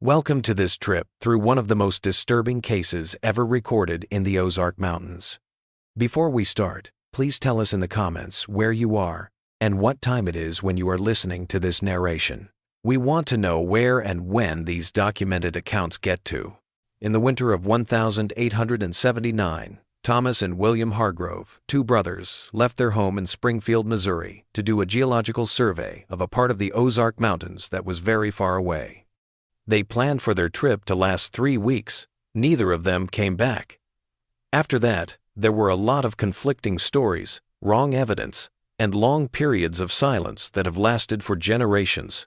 Welcome to this trip through one of the most disturbing cases ever recorded in the Ozark Mountains. Before we start, please tell us in the comments where you are and what time it is when you are listening to this narration. We want to know where and when these documented accounts get to. In the winter of 1879, Thomas and William Hargrove, two brothers, left their home in Springfield, Missouri, to do a geological survey of a part of the Ozark Mountains that was very far away. They planned for their trip to last 3 weeks. Neither of them came back. After that, there were a lot of conflicting stories, wrong evidence, and long periods of silence that have lasted for generations.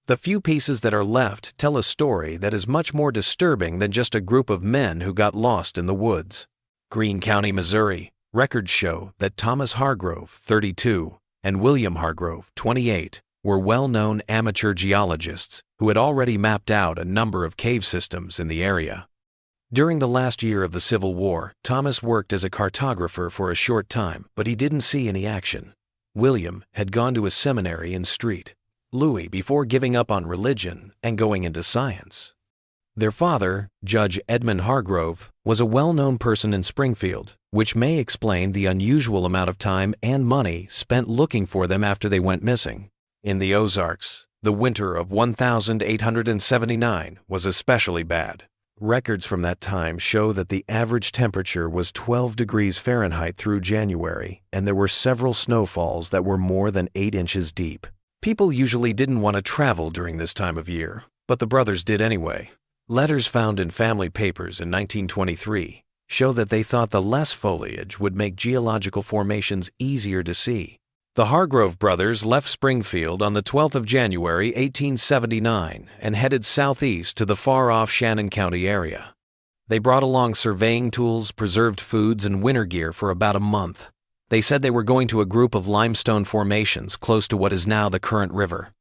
The few pieces that are left tell a story that is much more disturbing than just a group of men who got lost in the woods. Greene County, Missouri, records show that Thomas Hargrove, 32, and William Hargrove, 28, were well-known amateur geologists who had already mapped out a number of cave systems in the area. During the last year of the Civil War, Thomas worked as a cartographer for a short time, but he didn't see any action. William had gone to a seminary in St. Louis before giving up on religion and going into science. Their father, Judge Edmund Hargrove, was a well-known person in Springfield, which may explain the unusual amount of time and money spent looking for them after they went missing. In the Ozarks, the winter of 1879 was especially bad. Records from that time show that the average temperature was 12 degrees Fahrenheit through January, and there were several snowfalls that were more than 8 inches deep. People usually didn't want to travel during this time of year, but the brothers did anyway. Letters found in family papers in 1923 show that they thought the less foliage would make geological formations easier to see. The Hargrove brothers left Springfield on the 12th of January, 1879, and headed southeast to the far-off Shannon County area. They brought along surveying tools, preserved foods, and winter gear for about a month. They said they were going to a group of limestone formations close to what is now the Current River.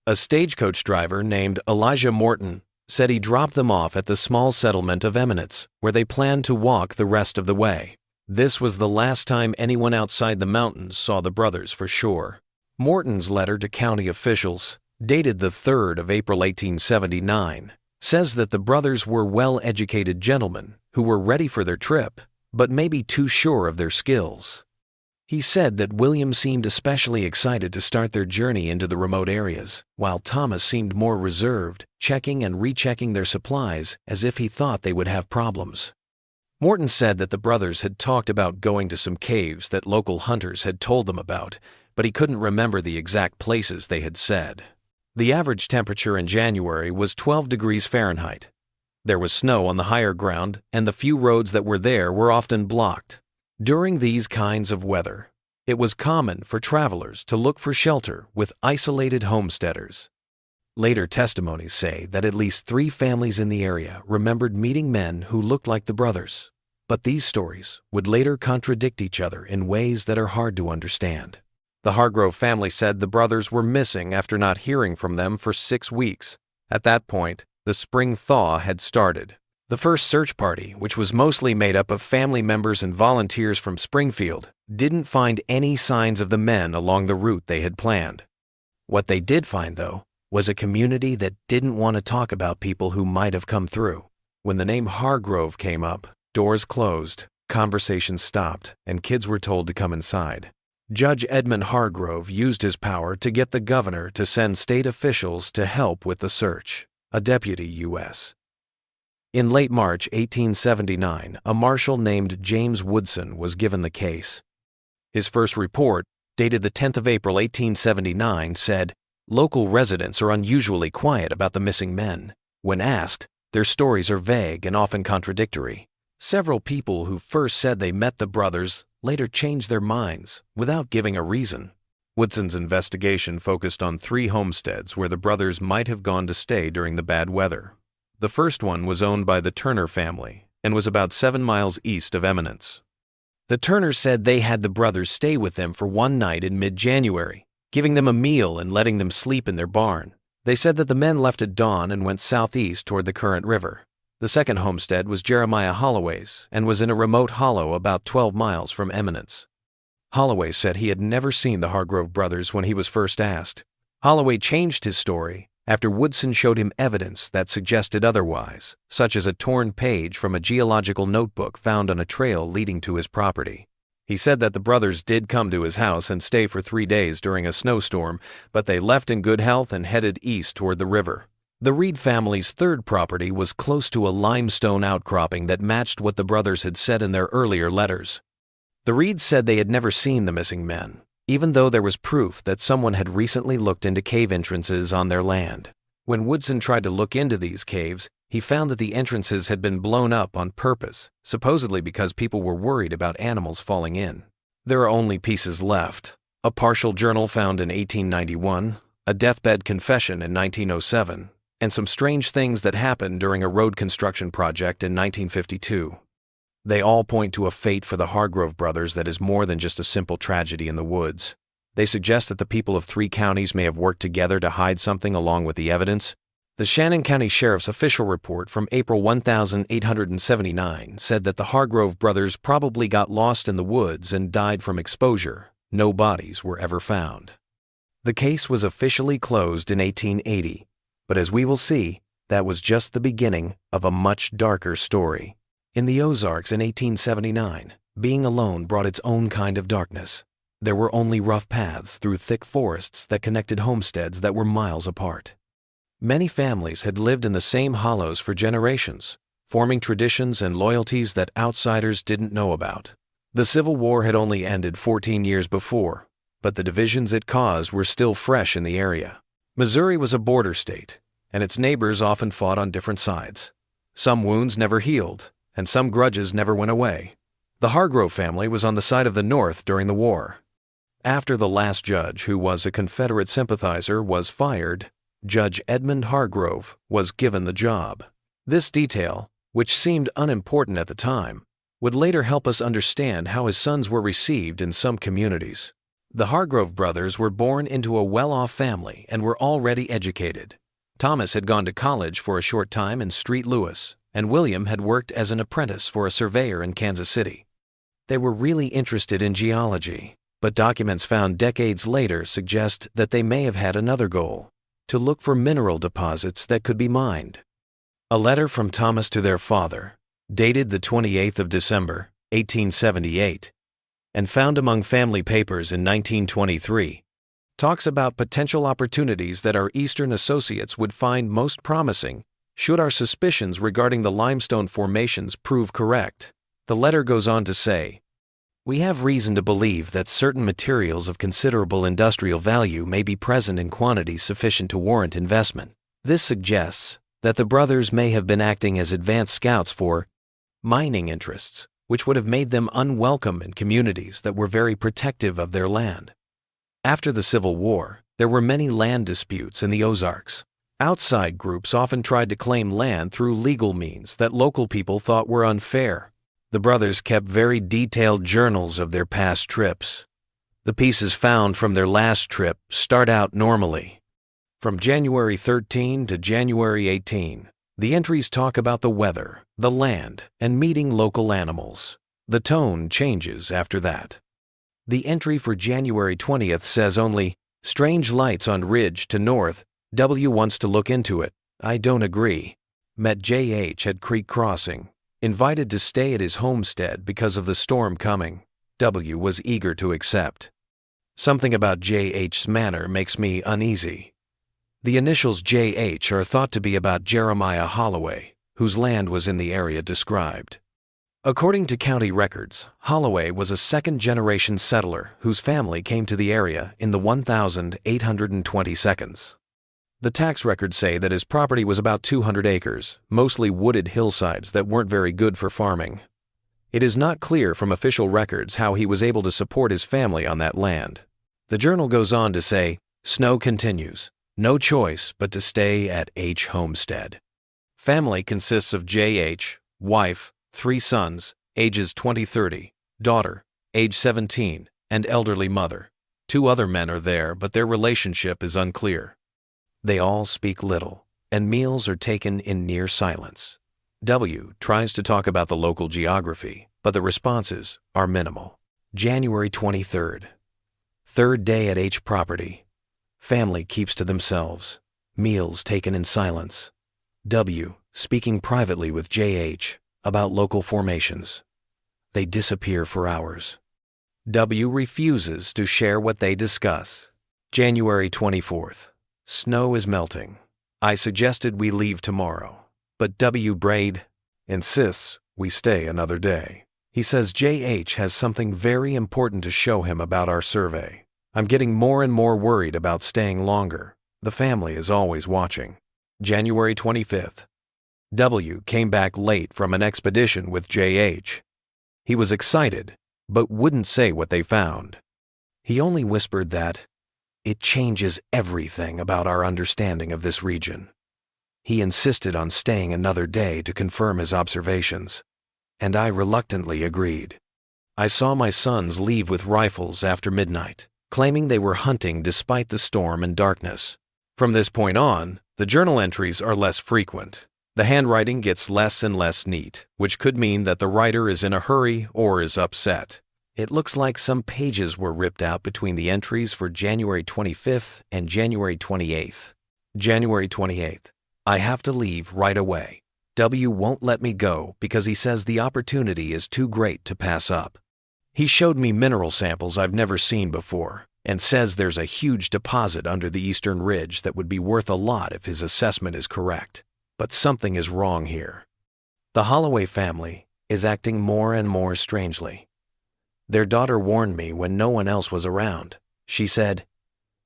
A stagecoach driver named Elijah Morton said he dropped them off at the small settlement of Eminence, where they planned to walk the rest of the way. This was the last time anyone outside the mountains saw the brothers for sure. Morton's letter to county officials, dated the 3rd of April 1879, says that the brothers were well-educated gentlemen who were ready for their trip, but maybe too sure of their skills. He said that William seemed especially excited to start their journey into the remote areas, while Thomas seemed more reserved, checking and rechecking their supplies as if he thought they would have problems. Morton said that the brothers had talked about going to some caves that local hunters had told them about, but he couldn't remember the exact places they had said. The average temperature in January was 12 degrees Fahrenheit. There was snow on the higher ground, and the few roads that were there were often blocked. During these kinds of weather, it was common for travelers to look for shelter with isolated homesteaders. Later testimonies say that at least 3 families in the area remembered meeting men who looked like the brothers. But these stories would later contradict each other in ways that are hard to understand. The Hargrove family said the brothers were missing after not hearing from them for 6 weeks. At that point, the spring thaw had started. The first search party, which was mostly made up of family members and volunteers from Springfield, didn't find any signs of the men along the route they had planned. What they did find, though, was a community that didn't want to talk about people who might have come through. When the name Hargrove came up, doors closed, conversations stopped, and kids were told to come inside. Judge Edmund Hargrove used his power to get the governor to send state officials to help with the search, a deputy U.S. In late March 1879, a marshal named James Woodson was given the case. His first report, dated the 10th of April 1879, said, "Local residents are unusually quiet about the missing men. When asked, their stories are vague and often contradictory. Several people who first said they met the brothers later changed their minds without giving a reason." Woodson's investigation focused on 3 homesteads where the brothers might have gone to stay during the bad weather. The first one was owned by the Turner family and was about 7 miles east of Eminence. The Turners said they had the brothers stay with them for one night in mid-January, giving them a meal and letting them sleep in their barn. They said that the men left at dawn and went southeast toward the Current River. The second homestead was Jeremiah Holloway's and was in a remote hollow about 12 miles from Eminence. Holloway said he had never seen the Hargrove brothers when he was first asked. Holloway changed his story after Woodson showed him evidence that suggested otherwise, such as a torn page from a geological notebook found on a trail leading to his property. He said that the brothers did come to his house and stay for 3 days during a snowstorm, but they left in good health and headed east toward the river. The Reed family's third property was close to a limestone outcropping that matched what the brothers had said in their earlier letters. The Reeds said they had never seen the missing men, even though there was proof that someone had recently looked into cave entrances on their land. When Woodson tried to look into these caves, he found that the entrances had been blown up on purpose, supposedly because people were worried about animals falling in. There are only pieces left: a partial journal found in 1891, a deathbed confession in 1907, and some strange things that happened during a road construction project in 1952. They all point to a fate for the Hargrove brothers that is more than just a simple tragedy in the woods. They suggest that the people of 3 counties may have worked together to hide something along with the evidence. The Shannon County Sheriff's official report from April 1879 said that the Hargrove brothers probably got lost in the woods and died from exposure. No bodies were ever found. The case was officially closed in 1880, but as we will see, that was just the beginning of a much darker story. In the Ozarks in 1879, being alone brought its own kind of darkness. There were only rough paths through thick forests that connected homesteads that were miles apart. Many families had lived in the same hollows for generations, forming traditions and loyalties that outsiders didn't know about. The Civil War had only ended 14 years before, but the divisions it caused were still fresh in the area. Missouri was a border state, and its neighbors often fought on different sides. Some wounds never healed, and some grudges never went away. The Hargrove family was on the side of the North during the war. After the last judge, who was a Confederate sympathizer, was fired, Judge Edmund Hargrove was given the job. This detail, which seemed unimportant at the time, would later help us understand how his sons were received in some communities. The Hargrove brothers were born into a well-off family and were already educated. Thomas had gone to college for a short time in St. Louis, and William had worked as an apprentice for a surveyor in Kansas City. They were really interested in geology, but documents found decades later suggest that they may have had another goal: to look for mineral deposits that could be mined. A letter from Thomas to their father, dated the 28th of December, 1878, and found among family papers in 1923, talks about potential opportunities that our Eastern associates would find most promising should our suspicions regarding the limestone formations prove correct. The letter goes on to say, "We have reason to believe that certain materials of considerable industrial value may be present in quantities sufficient to warrant investment. This suggests that the brothers may have been acting as advance scouts for mining interests, which would have made them unwelcome in communities that were very protective of their land." After the Civil War, there were many land disputes in the Ozarks. Outside groups often tried to claim land through legal means that local people thought were unfair. The brothers kept very detailed journals of their past trips. The pieces found from their last trip start out normally. From January 13 to January 18, the entries talk about the weather, the land, and meeting local animals. The tone changes after that. The entry for January 20th says only, "Strange lights on ridge to north. W wants to look into it. I don't agree. Met J.H. at Creek Crossing. Invited to stay at his homestead because of the storm coming. W was eager to accept. Something about J.H.'s manner makes me uneasy." The initials J.H. are thought to be about Jeremiah Holloway, whose land was in the area described. According to county records, Holloway was a second-generation settler whose family came to the area in the 1822. The tax records say that his property was about 200 acres, mostly wooded hillsides that weren't very good for farming. It is not clear from official records how he was able to support his family on that land. The journal goes on to say, "Snow continues. No choice but to stay at H. Homestead." Family consists of J.H., wife, 3 sons, ages 20-30, daughter, age 17, and elderly mother. 2 other men are there, but their relationship is unclear. They all speak little, and meals are taken in near silence. W tries to talk about the local geography, but the responses are minimal. January 23rd. Third day at H property. Family keeps to themselves. Meals taken in silence. W. Speaking privately with J.H. about local formations. They disappear for hours. W. refuses to share what they discuss. January 24th. Snow is melting. I suggested we leave tomorrow, but W. Braid insists we stay another day. He says J.H. has something very important to show him about our survey. I'm getting more and more worried about staying longer. The family is always watching. January 25th. W. came back late from an expedition with J.H. He was excited, but wouldn't say what they found. He only whispered that it changes everything about our understanding of this region. He insisted on staying another day to confirm his observations, and I reluctantly agreed. I saw my sons leave with rifles after midnight, claiming they were hunting despite the storm and darkness. From this point on, the journal entries are less frequent. The handwriting gets less and less neat, which could mean that the writer is in a hurry or is upset. It looks like some pages were ripped out between the entries for January 25th and January 28th. January 28th. I have to leave right away. W won't let me go because he says the opportunity is too great to pass up. He showed me mineral samples I've never seen before and says there's a huge deposit under the eastern ridge that would be worth a lot if his assessment is correct. But something is wrong here. The Holloway family is acting more and more strangely. Their daughter warned me when no one else was around. She said,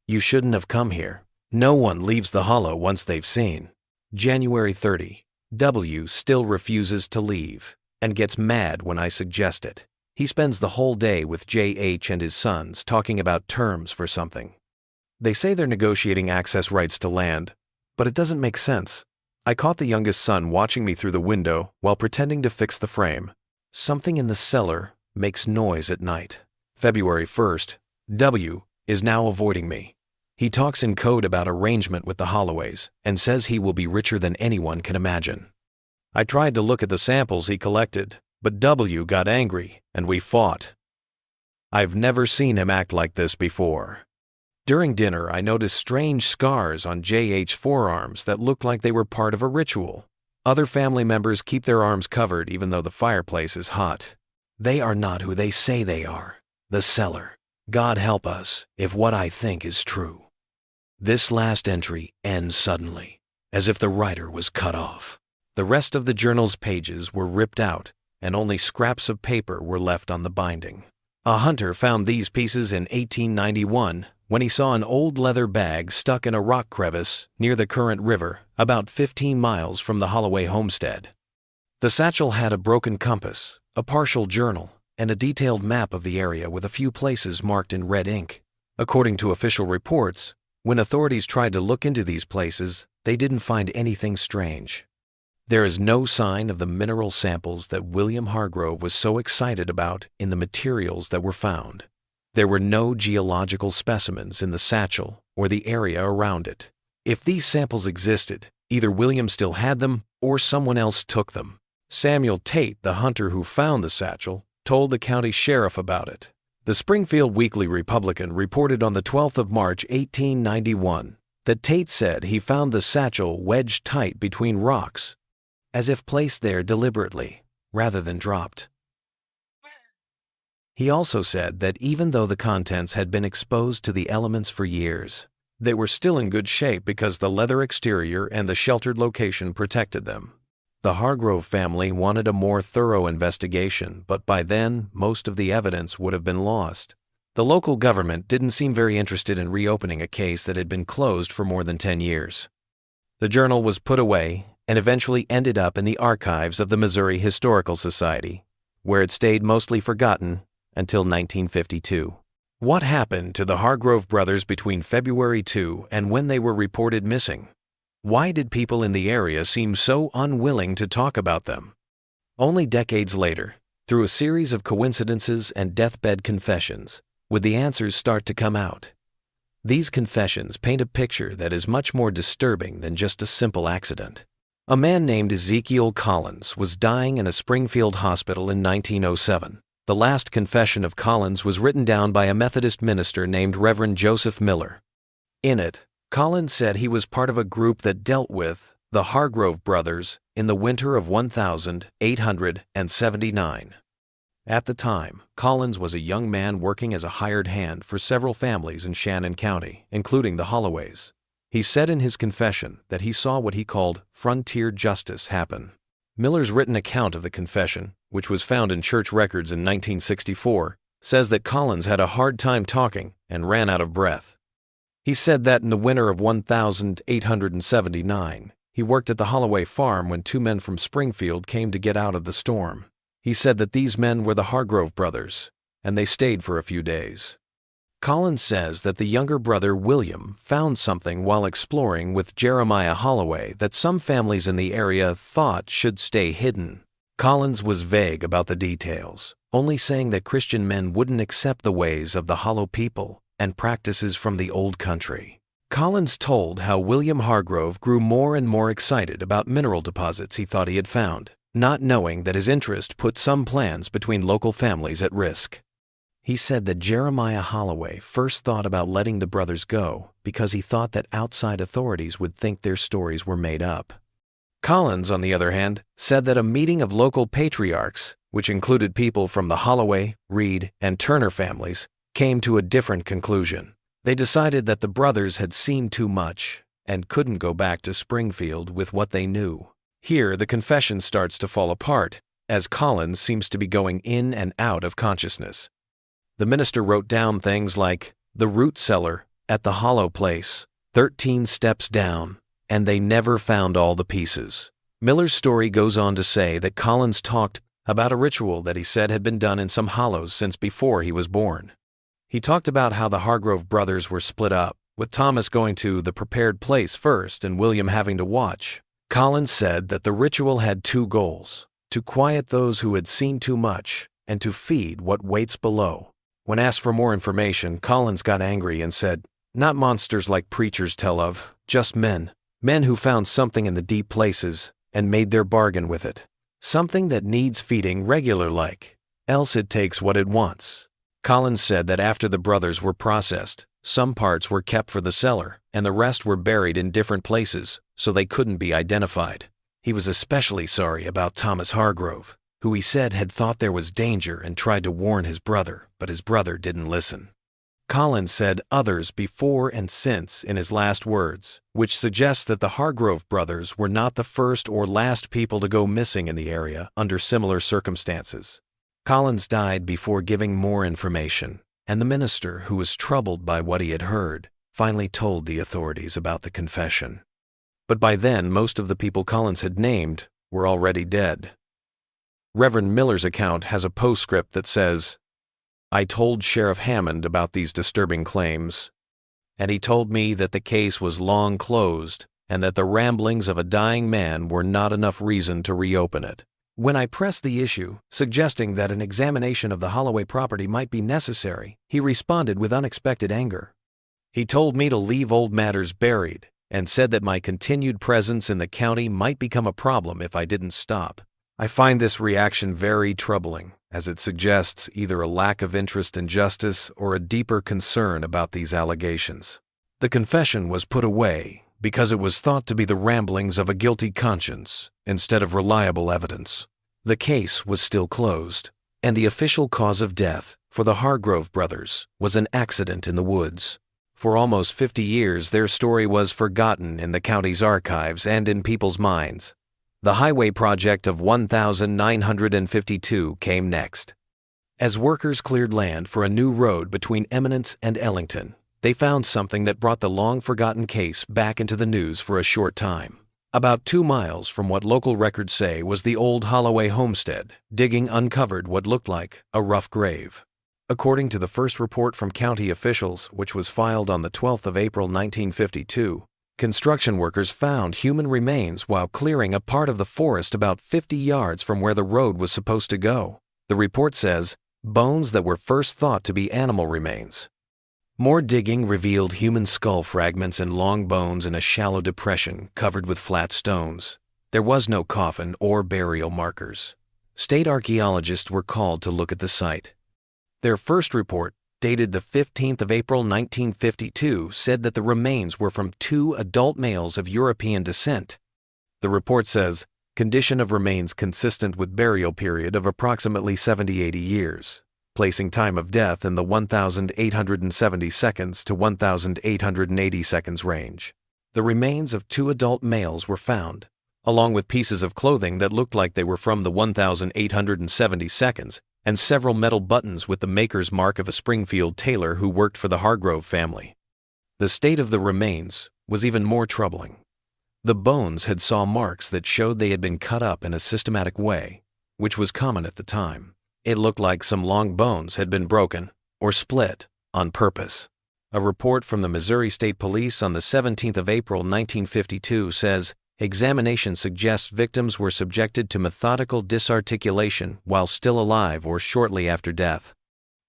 "You shouldn't have come here. No one leaves the hollow once they've seen." January 30. W still refuses to leave and gets mad when I suggest it. He spends the whole day with J.H. and his sons talking about terms for something. They say they're negotiating access rights to land, but it doesn't make sense. I caught the youngest son watching me through the window while pretending to fix the frame. Something in the cellar makes noise at night. February 1st. W is now avoiding me. He talks in code about arrangement with the Holloways and says he will be richer than anyone can imagine. I tried to look at the samples he collected, but W got angry and we fought. I've never seen him act like this before. During dinner, I noticed strange scars on J.H. forearms that looked like they were part of a ritual. Other family members keep their arms covered even though the fireplace is hot. They are not who they say they are. The cellar. God help us if what I think is true. This last entry ends suddenly, as if the writer was cut off. The rest of the journal's pages were ripped out, and only scraps of paper were left on the binding. A hunter found these pieces in 1891 when he saw an old leather bag stuck in a rock crevice near the Current River, about 15 miles from the Holloway homestead. The satchel had a broken compass, a partial journal, and a detailed map of the area with a few places marked in red ink. According to official reports, when authorities tried to look into these places, they didn't find anything strange. There is no sign of the mineral samples that William Hargrove was so excited about in the materials that were found. There were no geological specimens in the satchel or the area around it. If these samples existed, either William still had them or someone else took them. Samuel Tate, the hunter who found the satchel, told the county sheriff about it. The Springfield Weekly Republican reported on the 12th of March, 1891, that Tate said he found the satchel wedged tight between rocks, as if placed there deliberately, rather than dropped. He also said that even though the contents had been exposed to the elements for years, they were still in good shape because the leather exterior and the sheltered location protected them. The Hargrove family wanted a more thorough investigation, but by then, most of the evidence would have been lost. The local government didn't seem very interested in reopening a case that had been closed for more than 10 years. The journal was put away and eventually ended up in the archives of the Missouri Historical Society, where it stayed mostly forgotten until 1952. What happened to the Hargrove brothers between February 2 and when they were reported missing? Why did people in the area seem so unwilling to talk about them? Only decades later, through a series of coincidences and deathbed confessions, would the answers start to come out. These confessions paint a picture that is much more disturbing than just a simple accident. A man named Ezekiel Collins was dying in a Springfield hospital in 1907. The last confession of Collins was written down by a Methodist minister named Reverend Joseph Miller. In it, Collins said he was part of a group that dealt with the Hargrove brothers in the winter of 1879. At the time, Collins was a young man working as a hired hand for several families in Shannon County, including the Holloways. He said in his confession that he saw what he called frontier justice happen. Miller's written account of the confession, which was found in church records in 1964, says that Collins had a hard time talking and ran out of breath. He said that in the winter of 1879, he worked at the Holloway farm when two men from Springfield came to get out of the storm. He said that these men were the Hargrove brothers, and they stayed for a few days. Collins says that the younger brother William found something while exploring with Jeremiah Holloway that some families in the area thought should stay hidden. Collins was vague about the details, only saying that Christian men wouldn't accept the ways of the Hollow people and practices from the old country. Collins told how William Hargrove grew more and more excited about mineral deposits he thought he had found, not knowing that his interest put some plans between local families at risk. He said that Jeremiah Holloway first thought about letting the brothers go because he thought that outside authorities would think their stories were made up. Collins, on the other hand, said that a meeting of local patriarchs, which included people from the Holloway, Reed, and Turner families, came to a different conclusion. They decided that the brothers had seen too much and couldn't go back to Springfield with what they knew. Here, the confession starts to fall apart, as Collins seems to be going in and out of consciousness. The minister wrote down things like, the root cellar, at the Hollow place, 13 steps down, and they never found all the pieces. Miller's story goes on to say that Collins talked about a ritual that he said had been done in some hollows since before he was born. He talked about how the Hargrove brothers were split up, with Thomas going to the prepared place first and William having to watch. Collins said that the ritual had two goals: to quiet those who had seen too much and to feed what waits below. When asked for more information, Collins got angry and said, "Not monsters like preachers tell of, just men. Men who found something in the deep places and made their bargain with it. Something that needs feeding regular like, else it takes what it wants." Collins said that after the brothers were processed, some parts were kept for the cellar and the rest were buried in different places so they couldn't be identified. He was especially sorry about Thomas Hargrove, who he said had thought there was danger and tried to warn his brother, but his brother didn't listen. Collins said others before and since in his last words, which suggests that the Hargrove brothers were not the first or last people to go missing in the area under similar circumstances. Collins died before giving more information, and the minister, who was troubled by what he had heard, finally told the authorities about the confession. But by then, most of the people Collins had named were already dead. Reverend Miller's account has a postscript that says, "I told Sheriff Hammond about these disturbing claims, and he told me that the case was long closed and that the ramblings of a dying man were not enough reason to reopen it. When I pressed the issue, suggesting that an examination of the Holloway property might be necessary, he responded with unexpected anger. He told me to leave old matters buried and said that my continued presence in the county might become a problem if I didn't stop. I find this reaction very troubling, as it suggests either a lack of interest in justice or a deeper concern about these allegations. The confession was put away because it was thought to be the ramblings of a guilty conscience instead of reliable evidence. The case was still closed, and the official cause of death for the Hargrove brothers was an accident in the woods. For almost 50 years, their story was forgotten in the county's archives and in people's minds. The highway project of 1952 came next. As workers cleared land for a new road between Eminence and Ellington, they found something that brought the long-forgotten case back into the news for a short time. About 2 miles from what local records say was the old Holloway homestead, digging uncovered what looked like a rough grave. According to the first report from county officials, which was filed on the 12th of April 1952, construction workers found human remains while clearing a part of the forest about 50 yards from where the road was supposed to go. The report says, bones that were first thought to be animal remains. More digging revealed human skull fragments and long bones in a shallow depression covered with flat stones. There was no coffin or burial markers. State archaeologists were called to look at the site. Their first report, dated the 15th of April 1952, said that the remains were from 2 adult males of European descent. The report says, condition of remains consistent with burial period of approximately 70-80 years, placing time of death in the 1,870 seconds to 1,880 seconds range. The remains of 2 adult males were found, along with pieces of clothing that looked like they were from the 1,870 seconds, and several metal buttons with the maker's mark of a Springfield tailor who worked for the Hargrove family. The state of the remains was even more troubling. The bones had saw marks that showed they had been cut up in a systematic way, which was common at the time. It looked like some long bones had been broken or split on purpose. A report from the Missouri State Police on the 17th of April 1952 says, examination suggests victims were subjected to methodical disarticulation while still alive or shortly after death.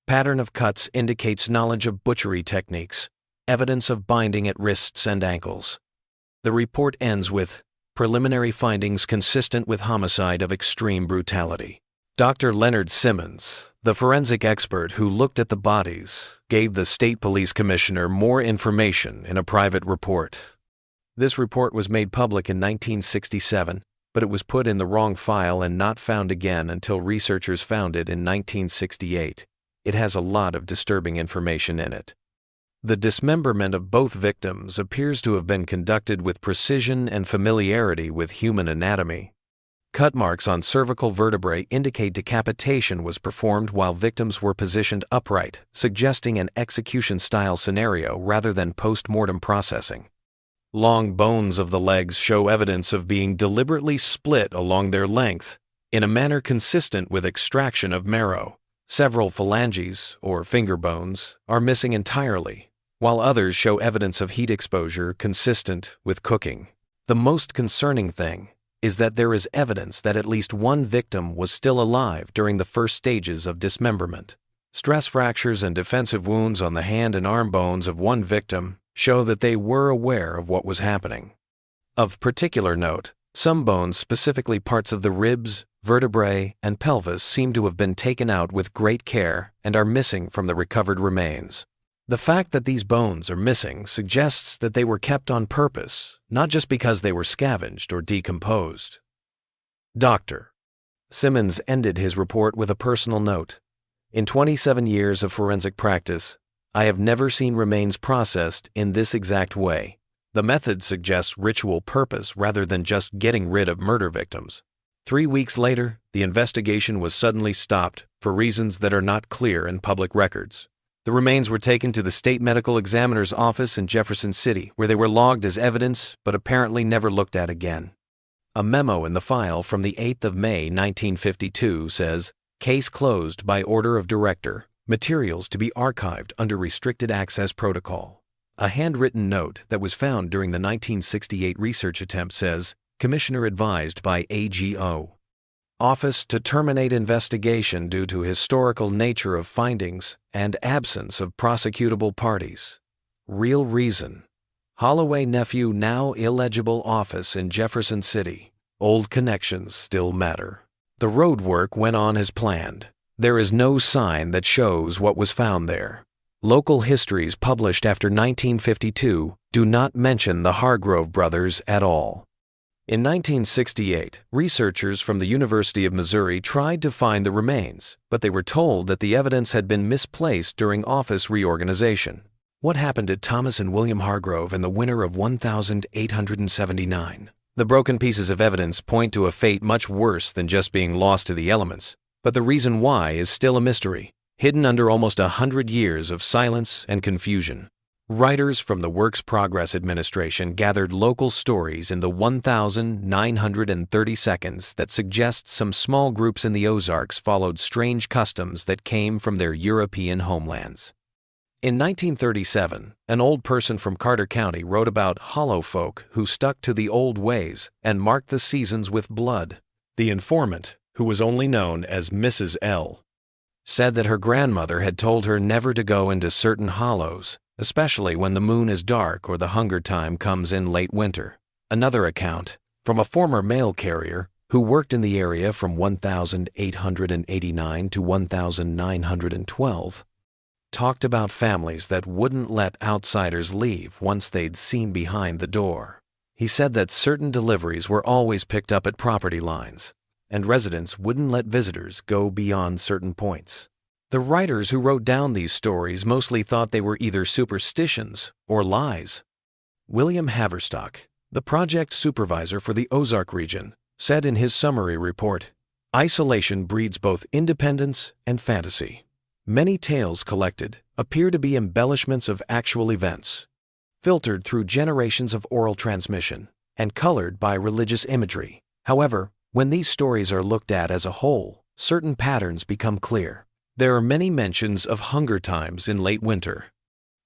Pattern of cuts indicates knowledge of butchery techniques, evidence of binding at wrists and ankles. The report ends with preliminary findings consistent with homicide of extreme brutality. Dr. Leonard Simmons, the forensic expert who looked at the bodies, gave the state police commissioner more information in a private report. This report was made public in 1967, but it was put in the wrong file and not found again until researchers found it in 1968. It has a lot of disturbing information in it. The dismemberment of both victims appears to have been conducted with precision and familiarity with human anatomy. Cut marks on cervical vertebrae indicate decapitation was performed while victims were positioned upright, suggesting an execution-style scenario rather than post-mortem processing. Long bones of the legs show evidence of being deliberately split along their length, in a manner consistent with extraction of marrow. Several phalanges, or finger bones, are missing entirely, while others show evidence of heat exposure consistent with cooking. The most concerning thing is that there is evidence that at least one victim was still alive during the first stages of dismemberment. Stress fractures and defensive wounds on the hand and arm bones of one victim show that they were aware of what was happening. Of particular note, some bones, specifically parts of the ribs, vertebrae, and pelvis, seem to have been taken out with great care and are missing from the recovered remains. The fact that these bones are missing suggests that they were kept on purpose, not just because they were scavenged or decomposed. Dr. Simmons ended his report with a personal note. In 27 years of forensic practice, I have never seen remains processed in this exact way. The method suggests ritual purpose rather than just getting rid of murder victims. 3 weeks later, the investigation was suddenly stopped for reasons that are not clear in public records. The remains were taken to the state medical examiner's office in Jefferson City, where they were logged as evidence but apparently never looked at again. A memo in the file from the 8th of May 1952 says, "Case closed by order of director. Materials to be archived under restricted access protocol." A handwritten note that was found during the 1968 research attempt says, "Commissioner advised by AGO. Office to terminate investigation due to historical nature of findings and absence of prosecutable parties. Real reason. Holloway nephew now illegible office in Jefferson City. Old connections still matter." The road work went on as planned. There is no sign that shows what was found there. Local histories published after 1952 do not mention the Hargrove brothers at all. In 1968, researchers from the University of Missouri tried to find the remains, but they were told that the evidence had been misplaced during office reorganization. What happened to Thomas and William Hargrove in the winter of 1879? The broken pieces of evidence point to a fate much worse than just being lost to the elements, but the reason why is still a mystery, hidden under almost 100 years of silence and confusion. Writers from the Works Progress Administration gathered local stories in the 1,930 seconds that suggest some small groups in the Ozarks followed strange customs that came from their European homelands. In 1937, an old person from Carter County wrote about hollow folk who stuck to the old ways and marked the seasons with blood. The informant, who was only known as Mrs. L., said that her grandmother had told her never to go into certain hollows, especially when the moon is dark or the hunger time comes in late winter. Another account, from a former mail carrier who worked in the area from 1889 to 1912, talked about families that wouldn't let outsiders leave once they'd seen behind the door. He said that certain deliveries were always picked up at property lines, and residents wouldn't let visitors go beyond certain points. The writers who wrote down these stories mostly thought they were either superstitions or lies. William Haverstock, the project supervisor for the Ozark region, said in his summary report, "Isolation breeds both independence and fantasy. Many tales collected appear to be embellishments of actual events, filtered through generations of oral transmission, and colored by religious imagery. However, when these stories are looked at as a whole, certain patterns become clear. There are many mentions of hunger times in late winter.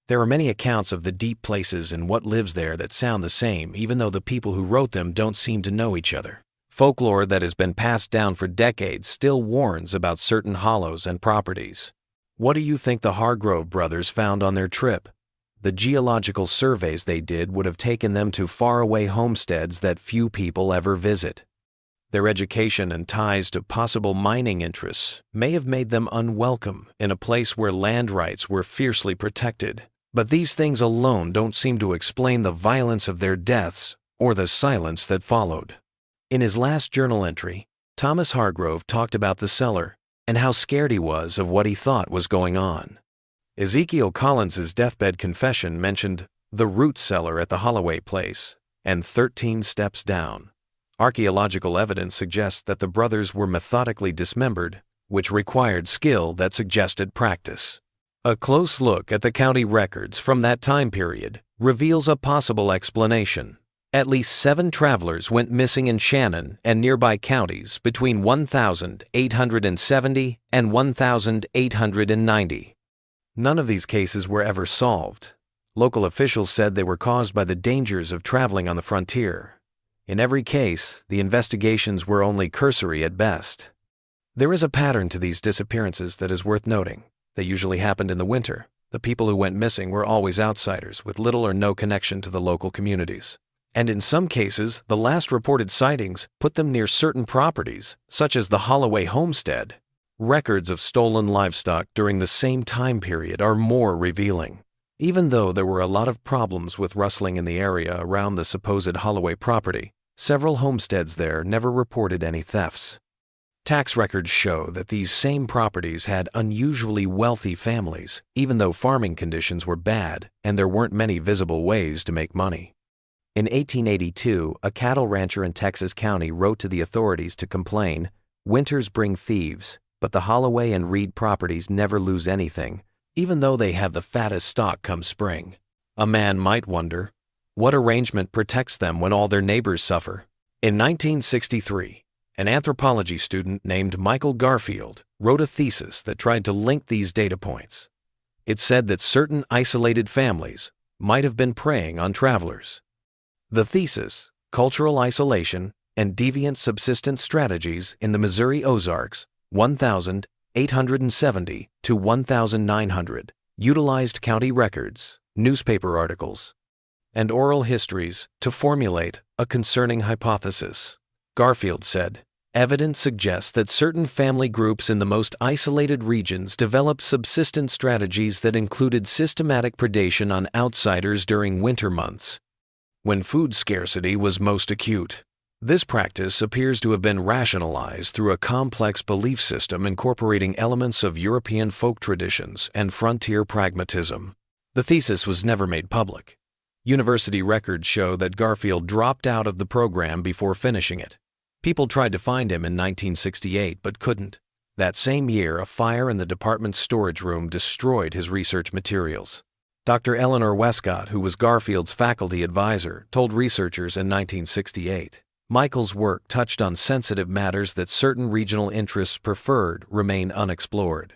There are many accounts of the deep places and what lives there that sound the same, even though the people who wrote them don't seem to know each other. Folklore that has been passed down for decades still warns about certain hollows and properties." What do you think the Hargrove brothers found on their trip? The geological surveys they did would have taken them to faraway homesteads that few people ever visit. Their education and ties to possible mining interests may have made them unwelcome in a place where land rights were fiercely protected. But these things alone don't seem to explain the violence of their deaths or the silence that followed. In his last journal entry, Thomas Hargrove talked about the cellar and how scared he was of what he thought was going on. Ezekiel Collins's deathbed confession mentioned the root cellar at the Holloway place and 13 steps down. Archaeological evidence suggests that the brothers were methodically dismembered, which required skill that suggested practice. A close look at the county records from that time period reveals a possible explanation. At least 7 travelers went missing in Shannon and nearby counties between 1870 and 1890. None of these cases were ever solved. Local officials said they were caused by the dangers of traveling on the frontier. In every case, the investigations were only cursory at best. There is a pattern to these disappearances that is worth noting. They usually happened in the winter. The people who went missing were always outsiders with little or no connection to the local communities. And in some cases, the last reported sightings put them near certain properties, such as the Holloway homestead. Records of stolen livestock during the same time period are more revealing. Even though there were a lot of problems with rustling in the area around the supposed Holloway property, several homesteads there never reported any thefts. Tax records show that these same properties had unusually wealthy families, even though farming conditions were bad and there weren't many visible ways to make money. In 1882, a cattle rancher in Texas County wrote to the authorities to complain, "Winters bring thieves, but the Holloway and Reed properties never lose anything, even though they have the fattest stock come spring." A man might wonder, what arrangement protects them when all their neighbors suffer? In 1963, an anthropology student named Michael Garfield wrote a thesis that tried to link these data points. It said that certain isolated families might have been preying on travelers. The thesis, Cultural Isolation and Deviant Subsistence Strategies in the Missouri Ozarks, 1870 to 1900, utilized county records, newspaper articles, and oral histories to formulate a concerning hypothesis. Garfield said, "Evidence suggests that certain family groups in the most isolated regions developed subsistence strategies that included systematic predation on outsiders during winter months, when food scarcity was most acute. This practice appears to have been rationalized through a complex belief system incorporating elements of European folk traditions and frontier pragmatism." The thesis was never made public. University records show that Garfield dropped out of the program before finishing it. People tried to find him in 1968 but couldn't. That same year, a fire in the department's storage room destroyed his research materials. Dr. Eleanor Westcott, who was Garfield's faculty advisor, told researchers in 1968, "Michael's work touched on sensitive matters that certain regional interests preferred remain unexplored."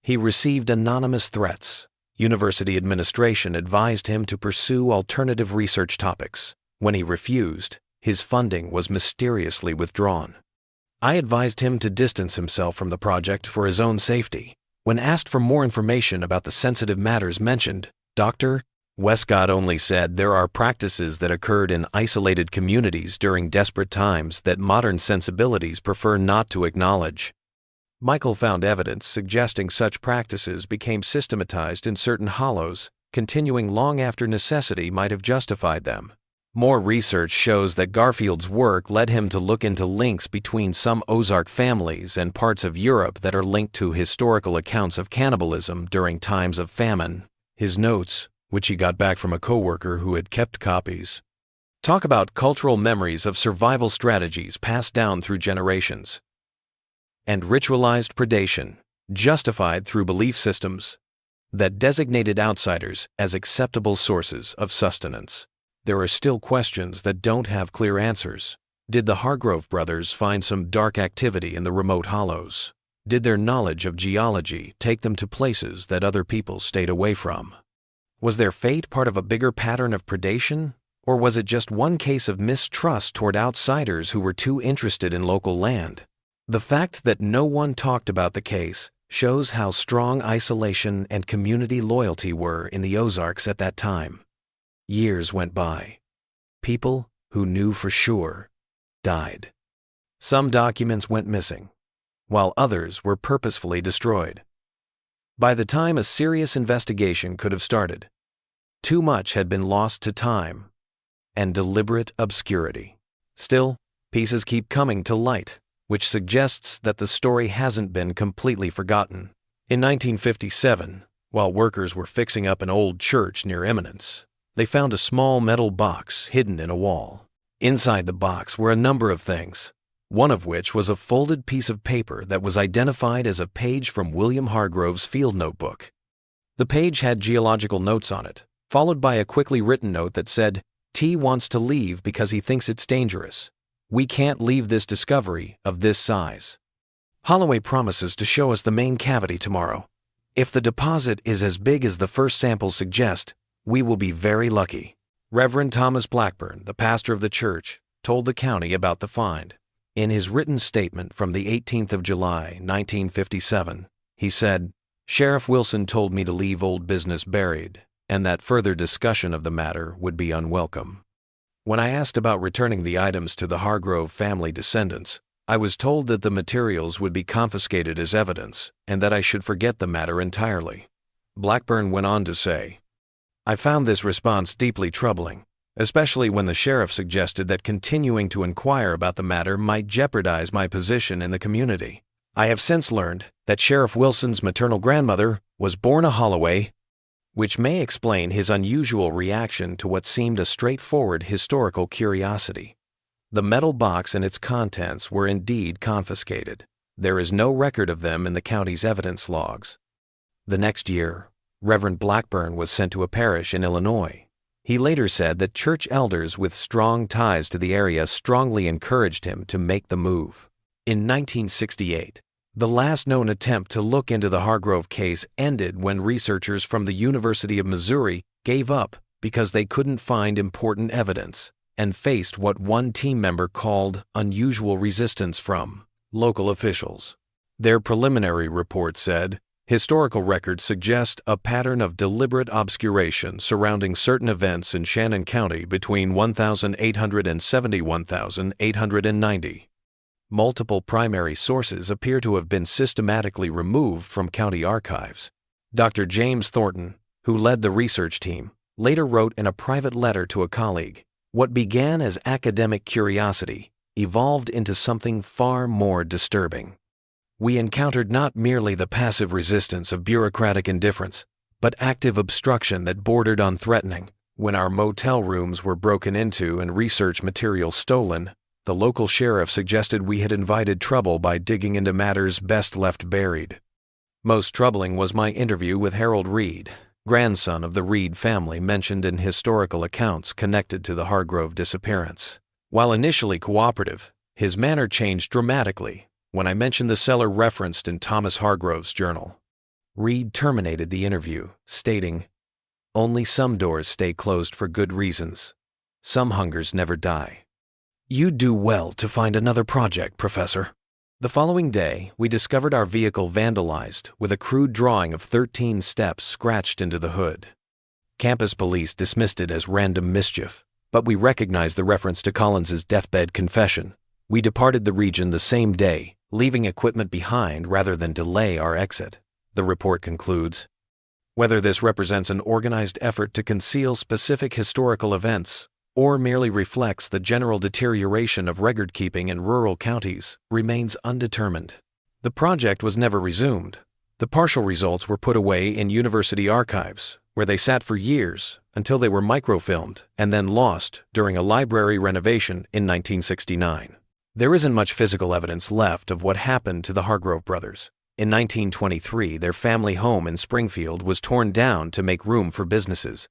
He received anonymous threats. University administration advised him to pursue alternative research topics. When he refused, his funding was mysteriously withdrawn. I advised him to distance himself from the project for his own safety. When asked for more information about the sensitive matters mentioned, Dr. Westcott only said there are practices that occurred in isolated communities during desperate times that modern sensibilities prefer not to acknowledge. Michael found evidence suggesting such practices became systematized in certain hollows, continuing long after necessity might have justified them. More research shows that Garfield's work led him to look into links between some Ozark families and parts of Europe that are linked to historical accounts of cannibalism during times of famine. His notes, which he got back from a coworker who had kept copies, talk about cultural memories of survival strategies passed down through generations, and ritualized predation, justified through belief systems that designated outsiders as acceptable sources of sustenance. There are still questions that don't have clear answers. Did the Hargrove brothers find some dark activity in the remote hollows? Did their knowledge of geology take them to places that other people stayed away from? Was their fate part of a bigger pattern of predation? Or was it just one case of mistrust toward outsiders who were too interested in local land? The fact that no one talked about the case shows how strong isolation and community loyalty were in the Ozarks at that time. Years went by. People who knew for sure died. Some documents went missing, while others were purposefully destroyed. By the time a serious investigation could have started, too much had been lost to time and deliberate obscurity. Still, pieces keep coming to light, which suggests that the story hasn't been completely forgotten. In 1957, while workers were fixing up an old church near Eminence, they found a small metal box hidden in a wall. Inside the box were a number of things, one of which was a folded piece of paper that was identified as a page from William Hargrove's field notebook. The page had geological notes on it, followed by a quickly written note that said, "T wants to leave because he thinks it's dangerous. We can't leave this discovery of this size. Holloway promises to show us the main cavity tomorrow. If the deposit is as big as the first samples suggest, we will be very lucky." Reverend Thomas Blackburn, the pastor of the church, told the county about the find. In his written statement from the 18th of July, 1957, he said, "Sheriff Wilson told me to leave old business buried, and that further discussion of the matter would be unwelcome. When I asked about returning the items to the Hargrove family descendants, I was told that the materials would be confiscated as evidence and that I should forget the matter entirely." Blackburn went on to say, "I found this response deeply troubling, especially when the sheriff suggested that continuing to inquire about the matter might jeopardize my position in the community. I have since learned that Sheriff Wilson's maternal grandmother was born a Holloway, which may explain his unusual reaction to what seemed a straightforward historical curiosity. The metal box and its contents were indeed confiscated. There is no record of them in the county's evidence logs." The next year, Reverend Blackburn was sent to a parish in Illinois. He later said that church elders with strong ties to the area strongly encouraged him to make the move. In 1968, the last known attempt to look into the Hargrove case ended when researchers from the University of Missouri gave up because they couldn't find important evidence and faced what one team member called unusual resistance from local officials. Their preliminary report said, "Historical records suggest a pattern of deliberate obscuration surrounding certain events in Shannon County between 1800 and 1890. Multiple primary sources appear to have been systematically removed from county archives." Dr. James Thornton, who led the research team, later wrote in a private letter to a colleague, "What began as academic curiosity evolved into something far more disturbing. We encountered not merely the passive resistance of bureaucratic indifference, but active obstruction that bordered on threatening. When our motel rooms were broken into and research material stolen, the local sheriff suggested we had invited trouble by digging into matters best left buried." Most troubling was my interview with Harold Reed, grandson of the Reed family mentioned in historical accounts connected to the Hargrove disappearance. While initially cooperative, his manner changed dramatically when I mentioned the cellar referenced in Thomas Hargrove's journal. Reed terminated the interview, stating, "Only some doors stay closed for good reasons. Some hungers never die. You'd do well to find another project, Professor." The following day, we discovered our vehicle vandalized with a crude drawing of 13 steps scratched into the hood. Campus police dismissed it as random mischief, but we recognized the reference to Collins's deathbed confession. We departed the region the same day, leaving equipment behind rather than delay our exit. The report concludes. Whether this represents an organized effort to conceal specific historical events or merely reflects the general deterioration of record-keeping in rural counties remains undetermined. The project was never resumed. The partial results were put away in university archives, where they sat for years until they were microfilmed and then lost during a library renovation in 1969. There isn't much physical evidence left of what happened to the Hargrove brothers. In 1923, their family home in Springfield was torn down to make room for businesses.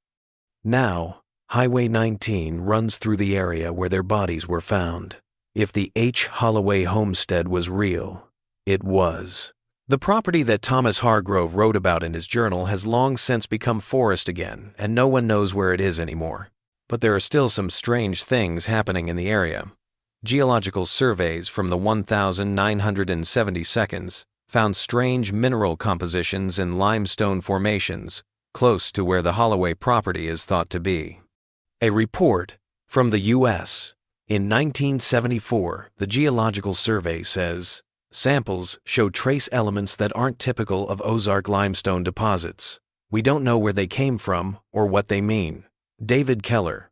Now, Highway 19 runs through the area where their bodies were found. If the H. Holloway homestead was real, it was. The property that Thomas Hargrove wrote about in his journal has long since become forest again, and no one knows where it is anymore. But there are still some strange things happening in the area. Geological surveys from the 1972nd found strange mineral compositions in limestone formations close to where the Holloway property is thought to be. A report from the U.S. in 1974, the Geological Survey says, samples show trace elements that aren't typical of Ozark limestone deposits. We don't know where they came from or what they mean. David Keller,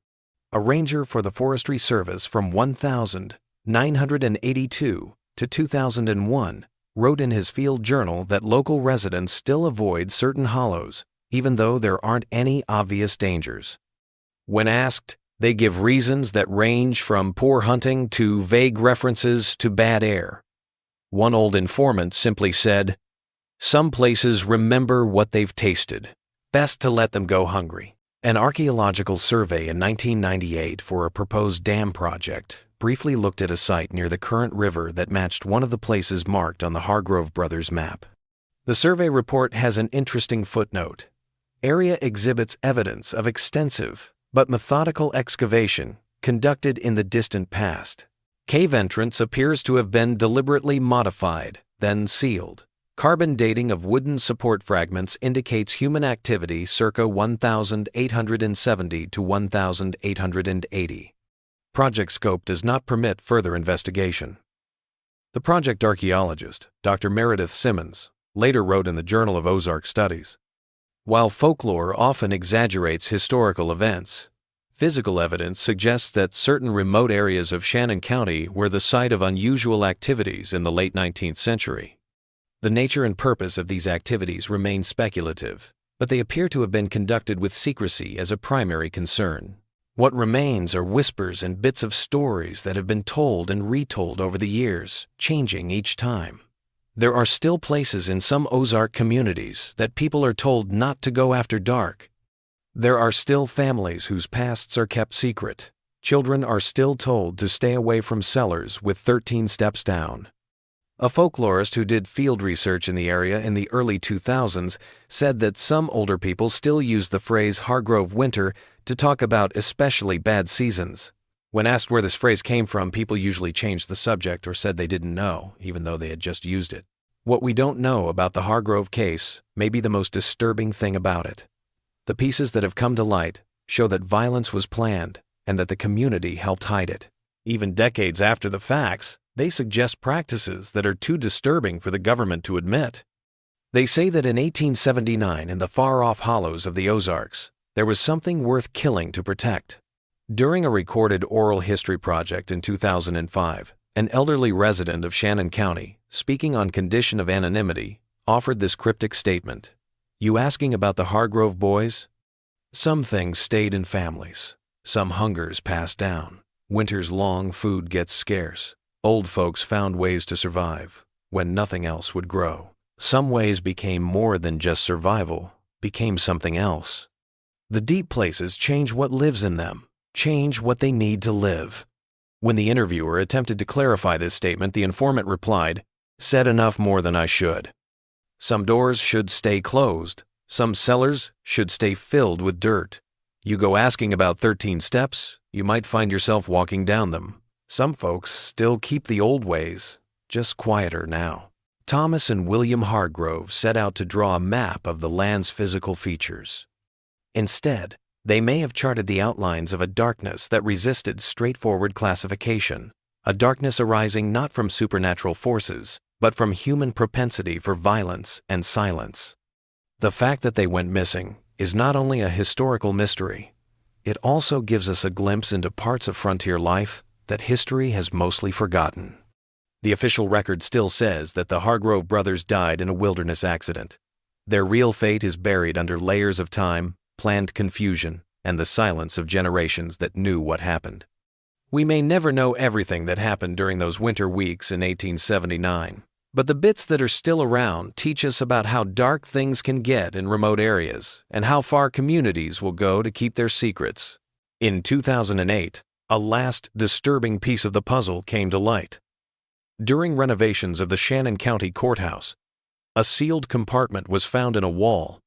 a ranger for the Forestry Service from 1982 to 2001, wrote in his field journal that local residents still avoid certain hollows, even though there aren't any obvious dangers. When asked, they give reasons that range from poor hunting to vague references to bad air. One old informant simply said, "Some places remember what they've tasted. Best to let them go hungry." An archaeological survey in 1998 for a proposed dam project briefly looked at a site near the current river that matched one of the places marked on the Hargrove brothers' map. The survey report has an interesting footnote. Area exhibits evidence of extensive but methodical excavation conducted in the distant past. Cave entrance appears to have been deliberately modified, then sealed. Carbon dating of wooden support fragments indicates human activity circa 1870 to 1880. Project scope does not permit further investigation. The project archaeologist, Dr. Meredith Simmons, later wrote in the Journal of Ozark Studies, "While folklore often exaggerates historical events, physical evidence suggests that certain remote areas of Shannon County were the site of unusual activities in the late 19th century. The nature and purpose of these activities remain speculative, but they appear to have been conducted with secrecy as a primary concern. What remains are whispers and bits of stories that have been told and retold over the years, changing each time. There are still places in some Ozark communities that people are told not to go after dark. There are still families whose pasts are kept secret. Children are still told to stay away from cellars with 13 steps down." A folklorist who did field research in the area in the early 2000s said that some older people still use the phrase Hargrove winter to talk about especially bad seasons. When asked where this phrase came from, people usually changed the subject or said they didn't know, even though they had just used it. What we don't know about the Hargrove case may be the most disturbing thing about it. The pieces that have come to light show that violence was planned and that the community helped hide it. Even decades after the facts, they suggest practices that are too disturbing for the government to admit. They say that in 1879, in the far-off hollows of the Ozarks, there was something worth killing to protect. During a recorded oral history project in 2005, an elderly resident of Shannon County, speaking on condition of anonymity, offered this cryptic statement. "You asking about the Hargrove boys? Some things stayed in families. Some hungers passed down. Winter's long food gets scarce. Old folks found ways to survive when nothing else would grow. Some ways became more than just survival, became something else. The deep places change what lives in them, change what they need to live." When the interviewer attempted to clarify this statement, the informant replied, "Said enough more than I should. Some doors should stay closed. Some cellars should stay filled with dirt. You go asking about 13 steps, you might find yourself walking down them. Some folks still keep the old ways, just quieter now." Thomas and William Hargrove set out to draw a map of the land's physical features. Instead, they may have charted the outlines of a darkness that resisted straightforward classification. a darkness arising not from supernatural forces, but from human propensity for violence and silence. The fact that they went missing is not only a historical mystery, it also gives us a glimpse into parts of frontier life that history has mostly forgotten. The official record still says that the Hargrove brothers died in a wilderness accident. Their real fate is buried under layers of time, planned confusion, and the silence of generations that knew what happened. We may never know everything that happened during those winter weeks in 1879, but the bits that are still around teach us about how dark things can get in remote areas and how far communities will go to keep their secrets. In 2008, a last disturbing piece of the puzzle came to light. During renovations of the Shannon County Courthouse, a sealed compartment was found in a wall.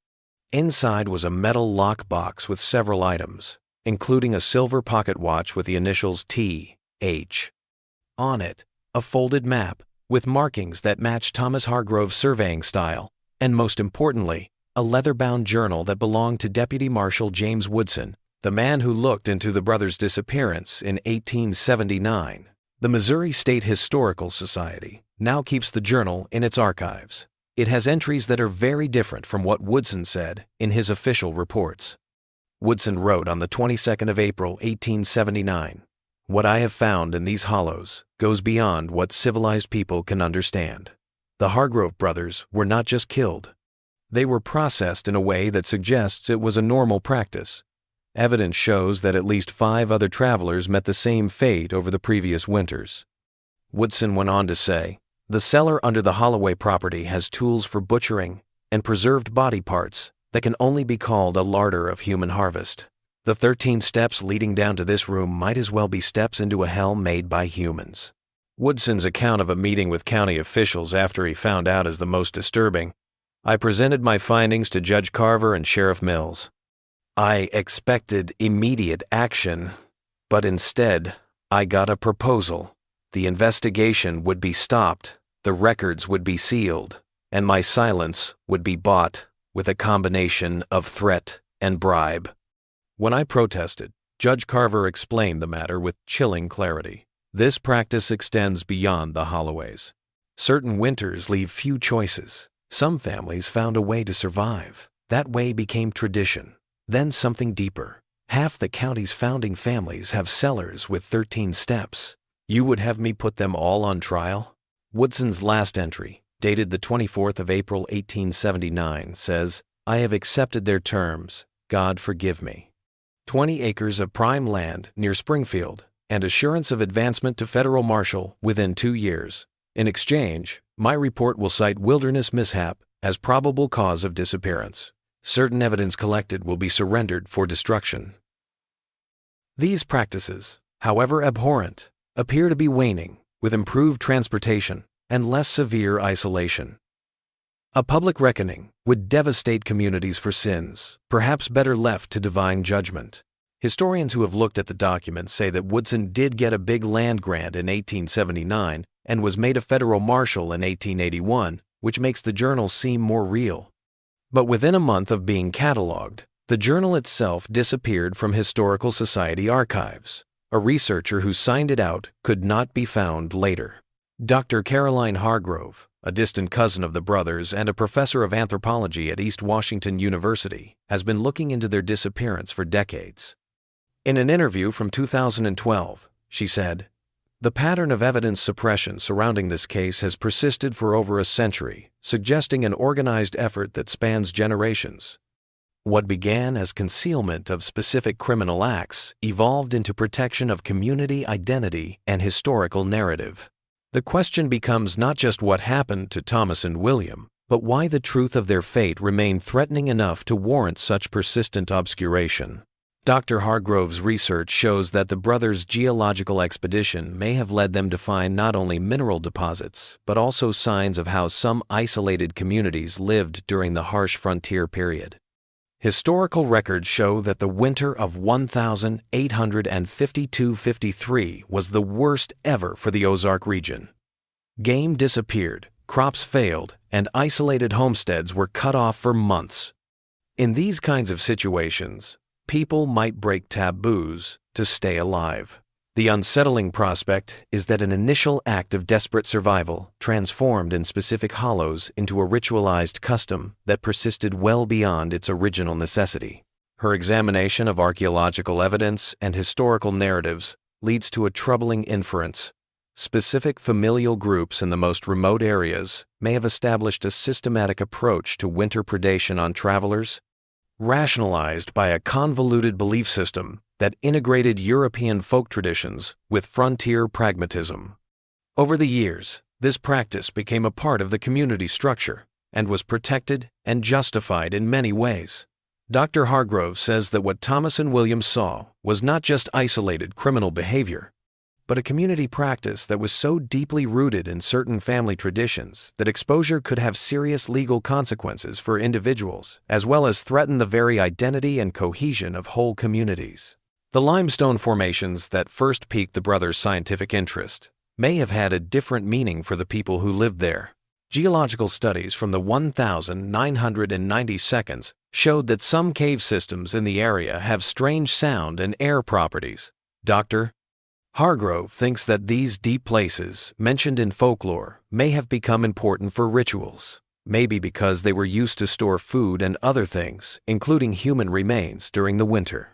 Inside was a metal lock box with several items, including a silver pocket watch with the initials T.H. On it, a folded map with markings that matched Thomas Hargrove's surveying style, and most importantly, a leather-bound journal that belonged to Deputy Marshal James Woodson, the man who looked into the brothers' disappearance in 1879. The Missouri State Historical Society now keeps the journal in its archives. It has entries that are very different from what Woodson said in his official reports. Woodson wrote on the 22nd of April, 1879, "What I have found in these hollows goes beyond what civilized people can understand. The Hargrove brothers were not just killed. They were processed in a way that suggests it was a normal practice. Evidence shows that at least 5 other travelers met the same fate over the previous winters." Woodson went on to say, "The cellar under the Holloway property has tools for butchering and preserved body parts that can only be called a larder of human harvest. The 13 steps leading down to this room might as well be steps into a hell made by humans." Woodson's account of a meeting with county officials after he found out is the most disturbing. "I presented my findings to Judge Carver and Sheriff Mills. I expected immediate action, but instead, I got a proposal. The investigation would be stopped, the records would be sealed, and my silence would be bought with a combination of threat and bribe." When I protested, Judge Carver explained the matter with chilling clarity. "This practice extends beyond the Holloways. Certain winters leave few choices. Some families found a way to survive. That way became tradition. Then something deeper. Half the county's founding families have cellars with 13 steps. You would have me put them all on trial?" Woodson's last entry, dated the 24th of April, 1879, says, "I have accepted their terms. God forgive me. 20 acres of prime land near Springfield, and assurance of advancement to federal marshal within 2 years. In exchange, my report will cite wilderness mishap as probable cause of disappearance. Certain evidence collected will be surrendered for destruction." These practices, however abhorrent, appear to be waning with improved transportation and less severe isolation. A public reckoning would devastate communities for sins, perhaps better left to divine judgment. Historians who have looked at the documents say that Woodson did get a big land grant in 1879 and was made a federal marshal in 1881, which makes the journal seem more real. But within a month of being cataloged, the journal itself disappeared from Historical Society archives. A researcher who signed it out could not be found later. Dr. Caroline Hargrove, a distant cousin of the brothers and a professor of anthropology at East Washington University, has been looking into their disappearance for decades. In an interview from 2012, she said, "The pattern of evidence suppression surrounding this case has persisted for over a century, suggesting an organized effort that spans generations. What began as concealment of specific criminal acts evolved into protection of community identity and historical narrative. The question becomes not just what happened to Thomas and William, but why the truth of their fate remained threatening enough to warrant such persistent obscuration." Dr. Hargrove's research shows that the brothers' geological expedition may have led them to find not only mineral deposits, but also signs of how some isolated communities lived during the harsh frontier period. Historical records show that the winter of 1852-53 was the worst ever for the Ozark region. Game disappeared, crops failed, and isolated homesteads were cut off for months. In these kinds of situations, people might break taboos to stay alive. The unsettling prospect is that an initial act of desperate survival transformed in specific hollows into a ritualized custom that persisted well beyond its original necessity. Her examination of archaeological evidence and historical narratives leads to a troubling inference. Specific familial groups in the most remote areas may have established a systematic approach to winter predation on travelers, rationalized by a convoluted belief system that integrated European folk traditions with frontier pragmatism. Over the years, this practice became a part of the community structure and was protected and justified in many ways. Dr. Hargrove says that what Thomas and William saw was not just isolated criminal behavior, but a community practice that was so deeply rooted in certain family traditions that exposure could have serious legal consequences for individuals, as well as threaten the very identity and cohesion of whole communities. The limestone formations that first piqued the brothers' scientific interest may have had a different meaning for the people who lived there. Geological studies from the 1990 seconds showed that some cave systems in the area have strange sound and air properties. Dr. Hargrove thinks that these deep places, mentioned in folklore, may have become important for rituals, maybe because they were used to store food and other things, including human remains, during the winter.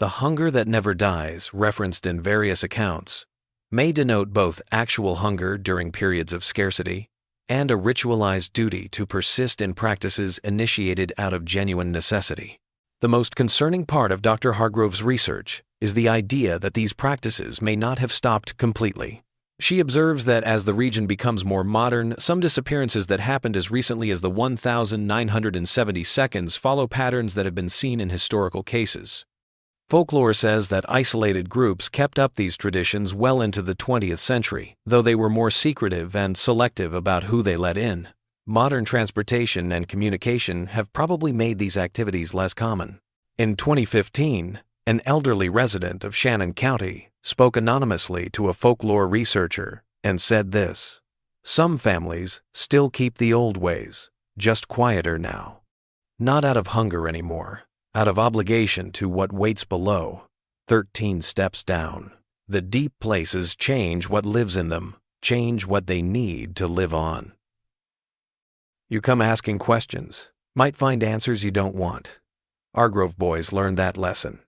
The hunger that never dies, referenced in various accounts, may denote both actual hunger during periods of scarcity and a ritualized duty to persist in practices initiated out of genuine necessity. The most concerning part of Dr. Hargrove's research is the idea that these practices may not have stopped completely. She observes that as the region becomes more modern, some disappearances that happened as recently as the 1970 seconds follow patterns that have been seen in historical cases. Folklore says that isolated groups kept up these traditions well into the 20th century, though they were more secretive and selective about who they let in. Modern transportation and communication have probably made these activities less common. In 2015, an elderly resident of Shannon County spoke anonymously to a folklore researcher and said this: "Some families still keep the old ways, just quieter now. Not out of hunger anymore, out of obligation to what waits below, 13 steps down. The deep places change what lives in them, change what they need to live on." You come asking questions, might find answers you don't want. Our Grove boys learned that lesson.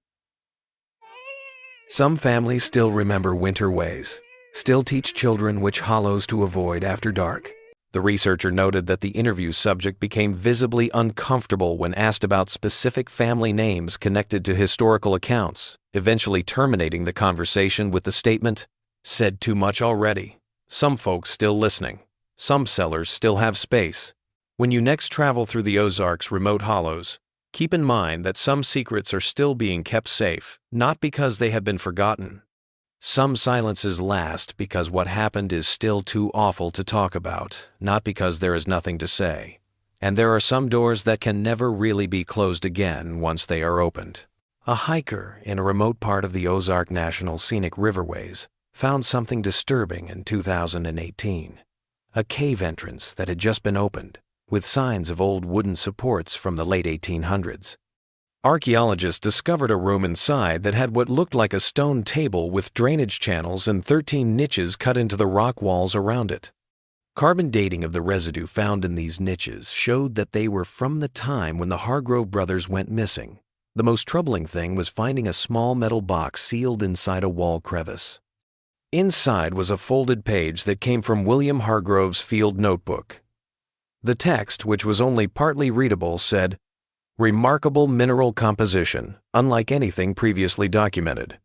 Some families still remember winter ways, still teach children which hollows to avoid after dark. The researcher noted that the interview subject became visibly uncomfortable when asked about specific family names connected to historical accounts, eventually terminating the conversation with the statement, "Said too much already. Some folks still listening. Some cellars still have space." When you next travel through the Ozarks' remote hollows, keep in mind that some secrets are still being kept safe, not because they have been forgotten. Some silences last because what happened is still too awful to talk about, not because there is nothing to say. And there are some doors that can never really be closed again once they are opened. A hiker in a remote part of the Ozark National Scenic Riverways found something disturbing in 2018. A cave entrance that had just been opened, with signs of old wooden supports from the late 1800s. Archaeologists discovered a room inside that had what looked like a stone table with drainage channels and 13 niches cut into the rock walls around it. Carbon dating of the residue found in these niches showed that they were from the time when the Hargrove brothers went missing. The most troubling thing was finding a small metal box sealed inside a wall crevice. Inside was a folded page that came from William Hargrove's field notebook. The text, which was only partly readable, said, "Remarkable mineral composition, unlike anything previously documented.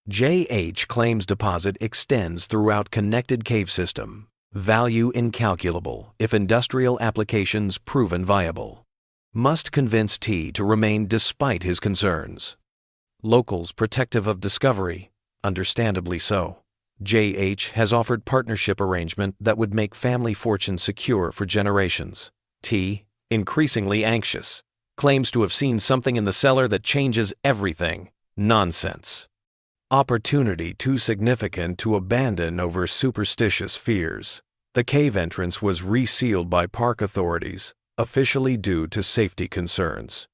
J.H. claims deposit extends throughout connected cave system. Value incalculable if industrial applications proven viable. Must convince T to remain despite his concerns. Locals protective of discovery, understandably so. J.H. has offered partnership arrangement that would make family fortune secure for generations. T, increasingly anxious, claims to have seen something in the cellar that changes everything. Nonsense. Opportunity too significant to abandon over superstitious fears. The cave entrance was resealed by park authorities, officially due to safety concerns."